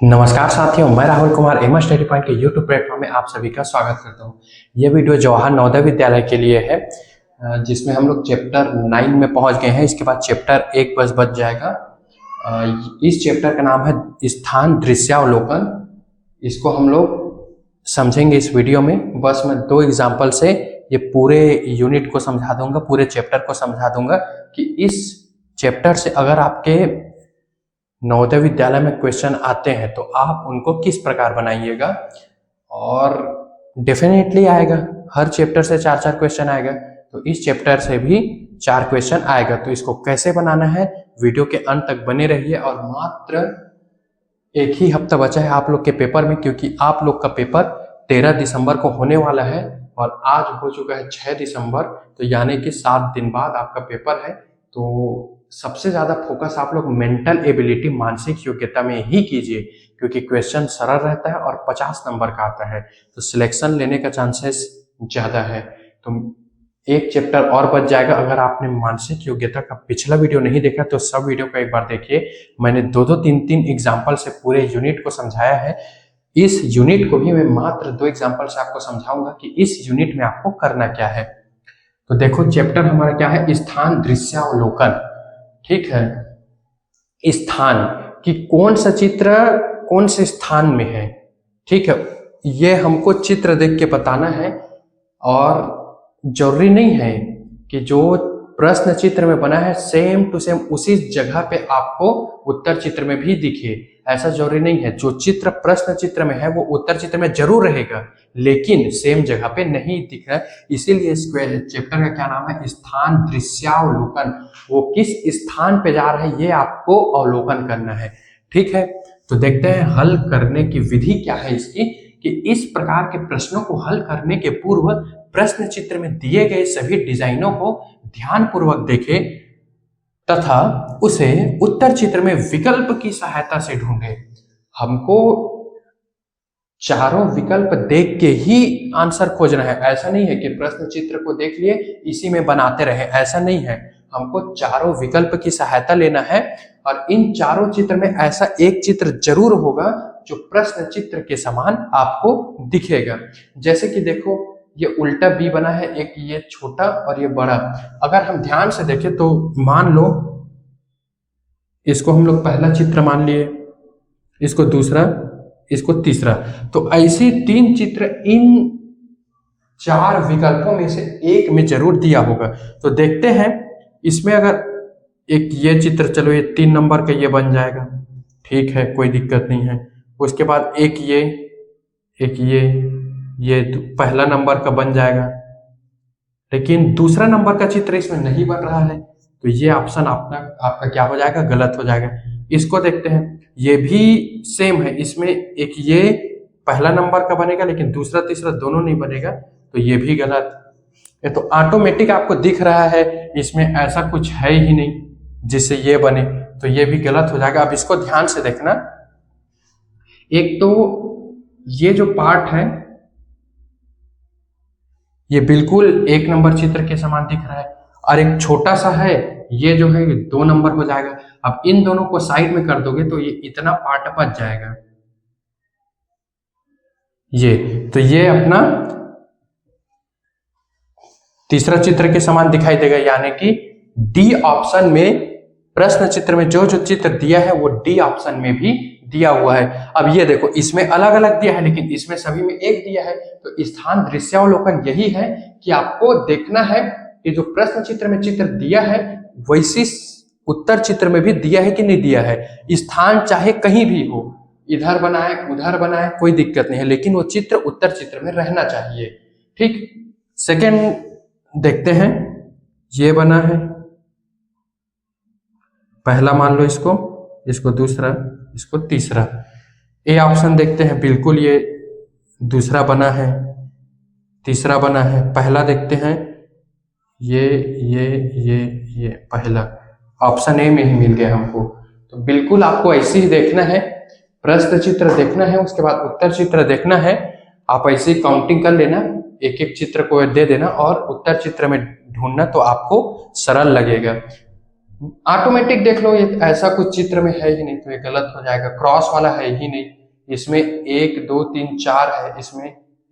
नमस्कार साथियों, मैं Rahul Kumar M study point के यूट्यूब प्लेटफॉर्म में आप सभी का स्वागत करता हूं। यह वीडियो जवाहर नवोदय विद्यालय के लिए है, जिसमें हम लोग चैप्टर 9 में पहुंच गए हैं। इसके बाद चैप्टर 1 बच जाएगा। इस चैप्टर का नाम है स्थान दृश्यावलोकन। इसको हम लोग समझेंगे इस वीडियो में। बस मैं 2 एग्जाम्पल से ये पूरे यूनिट को समझा दूंगा, पूरे चैप्टर को समझा दूंगा कि इस चैप्टर से अगर आपके नवोदय विद्यालय में क्वेश्चन आते हैं तो आप उनको किस प्रकार बनाइएगा। और डेफिनेटली आएगा, हर चैप्टर से 4-4 क्वेश्चन आएगा, तो इस चैप्टर से भी 4 क्वेश्चन आएगा। तो इसको कैसे बनाना है, वीडियो के अंत तक बने रहिए। और मात्र 1 ही हफ्ता बचा है आप लोग के पेपर में, क्योंकि आप लोग का पेपर 13 दिसंबर को होने वाला है और आज हो चुका है 6 दिसंबर, तो यानी कि 7 दिन बाद आपका पेपर है। तो सबसे ज्यादा फोकस आप लोग मेंटल एबिलिटी, मानसिक योग्यता में ही कीजिए, क्योंकि क्वेश्चन सरल रहता है और 50 नंबर का आता है, तो सिलेक्शन लेने का चांसेस ज्यादा है। तो एक चैप्टर और बच जाएगा। अगर आपने मानसिक योग्यता का पिछला वीडियो नहीं देखा तो सब वीडियो को एक बार देखिए। मैंने 2-2, 3-3 एग्जाम्पल से पूरे यूनिट को समझाया है। इस यूनिट को भी मैं मात्र 2 एग्जाम्पल से आपको समझाऊंगा कि इस यूनिट में आपको करना क्या है। तो देखो, चैप्टर हमारा क्या है, स्थान दृश्यावलोकन। ठीक है, स्थान कि कौन सा चित्र कौन से स्थान में है। ठीक है, ये हमको चित्र देख के बताना है। और जरूरी नहीं है कि जो प्रश्न चित्र में बना है सेम टू सेम उसी जगह पे आपको उत्तर चित्र में भी दिखे, ऐसा जरूरी नहीं है। जो चित्र प्रश्न चित्र में है वो उत्तर चित्र में जरूर रहेगा, लेकिन सेम जगह पे नहीं दिख रहा है। इसीलिए इस चैप्टर का क्या नाम है, स्थान दृश्यावलोकन। वो किस स्थान पे जा रहा है ये आपको अवलोकन करना है। ठीक है, तो देखते हैं हल करने की विधि क्या है इसकी, कि इस प्रकार के प्रश्नों को हल करने के पूर्व प्रश्न चित्र में दिए गए सभी डिजाइनों को ध्यान पूर्वक देखें तथा उसे उत्तर चित्र में विकल्प की सहायता से ढूंढें। हमको चारों विकल्प देख के ही आंसर खोजना है। ऐसा नहीं है कि प्रश्न चित्र को देख लिए इसी में बनाते रहे, ऐसा नहीं है। हमको चारों विकल्प की सहायता लेना है और इन चारों चित्र में ऐसा एक चित्र जरूर होगा जो प्रश्न चित्र के समान आपको दिखेगा। जैसे कि देखो, ये उल्टा बी बना है, एक ये छोटा और ये बड़ा। अगर हम ध्यान से देखें तो मान लो इसको हम लोग पहला चित्र मान लिए, इसको दूसरा, इसको तीसरा। तो ऐसे 3 चित्र इन 4 विकल्पों में से एक में जरूर दिया होगा। तो देखते हैं इसमें, अगर एक ये चित्र, चलो ये 3 नंबर का ये बन जाएगा, ठीक है, कोई दिक्कत नहीं है। उसके बाद एक ये पहला नंबर का बन जाएगा, लेकिन दूसरा नंबर का चित्र इसमें नहीं बन रहा है, तो ये ऑप्शन आपका क्या हो जाएगा, गलत हो जाएगा। इसको देखते हैं, ये भी सेम है, इसमें एक ये पहला नंबर का बनेगा लेकिन दूसरा तीसरा दोनों नहीं बनेगा, तो ये भी गलत। ये तो ऑटोमेटिक आपको दिख रहा है, इसमें ऐसा कुछ है ही नहीं जिससे ये बने, तो ये भी गलत हो जाएगा। अब इसको ध्यान से देखना, एक तो ये जो पार्ट है ये बिल्कुल 1 नंबर चित्र के समान दिख रहा है, और एक छोटा सा है ये जो है 2 नंबर हो जाएगा। अब इन दोनों को साइड में कर दोगे तो ये इतना पार्ट बच जाएगा, ये तो ये अपना तीसरा चित्र के समान दिखाई देगा, यानी कि डी ऑप्शन में, प्रश्न चित्र में जो जो चित्र दिया है वो डी ऑप्शन में भी दिया हुआ है। अब ये देखो, इसमें अलग अलग दिया है लेकिन इसमें सभी में एक दिया है। तो स्थान दृश्यावलोकन यही है कि आपको देखना है कि जो प्रश्न चित्र में चित्र दिया है वैसी उत्तर चित्र में भी दिया है कि नहीं दिया है। स्थान चाहे कहीं भी हो, इधर बनाए उधर बनाए कोई दिक्कत नहीं है, लेकिन वो चित्र उत्तर चित्र में रहना चाहिए। ठीक, सेकेंड देखते हैं, ये बना है पहला, मान लो इसको दूसरा, इसको तीसरा। ए ऑप्शन देखते हैं, बिल्कुल ये दूसरा बना है, तीसरा बना है। पहला देखते हैं, ये पहला, ऑप्शन ए में ही मिल गया हमको। तो बिल्कुल आपको ऐसे ही देखना है, प्रश्न चित्र देखना है, उसके बाद उत्तर चित्र देखना है। आप ऐसे ही काउंटिंग कर लेना, एक एक चित्र को दे देना और उत्तर चित्र में ढूंढना, तो आपको सरल लगेगा। ऑटोमेटिक देख लो, ये ऐसा कुछ चित्र में है ही नहीं तो ये गलत हो जाएगा। क्रॉस वाला है ही नहीं, इसमें 1 2 3 4 है, इसमें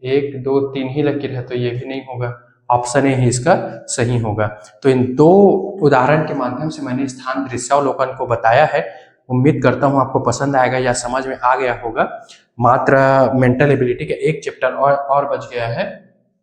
1 2 3 ही लकीर है तो ये भी नहीं होगा। ऑप्शन ए ही इसका सही होगा। तो इन दो उदाहरण के माध्यम से मैंने स्थान दृश्यावलोकन को बताया है। उम्मीद करता हूँ आपको पसंद आएगा या समझ में आ गया होगा। मात्र मेंटल एबिलिटी का एक चैप्टर और बच गया है,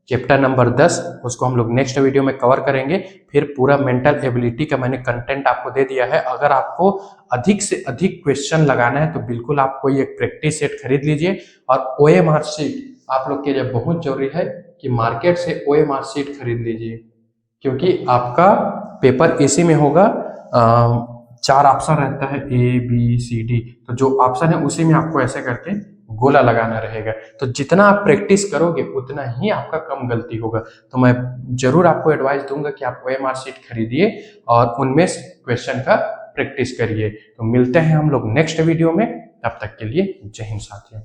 चैप्टर नंबर 10, उसको हम लोग नेक्स्ट वीडियो में कवर करेंगे। फिर पूरा मेंटल एबिलिटी का मैंने कंटेंट आपको दे दिया है। अगर आपको अधिक से अधिक क्वेश्चन लगाना है तो बिल्कुल आप कोई एक प्रैक्टिस सेट खरीद लीजिए। और OMR शीट आप लोग के लिए बहुत जरूरी है कि मार्केट से OMR शीट खरीद लीजिए, क्योंकि आपका पेपर इसी में होगा। 4 ऑप्शन रहता है ABCD, तो जो ऑप्शन है उसी में आपको ऐसे करके गोला लगाना रहेगा। तो जितना आप प्रैक्टिस करोगे उतना ही आपका कम गलती होगा। तो मैं जरूर आपको एडवाइस दूंगा कि आप OMR शीट खरीदिए और उनमें क्वेश्चन का प्रैक्टिस करिए। तो मिलते हैं हम लोग नेक्स्ट वीडियो में, तब तक के लिए जय हिंद साथियों।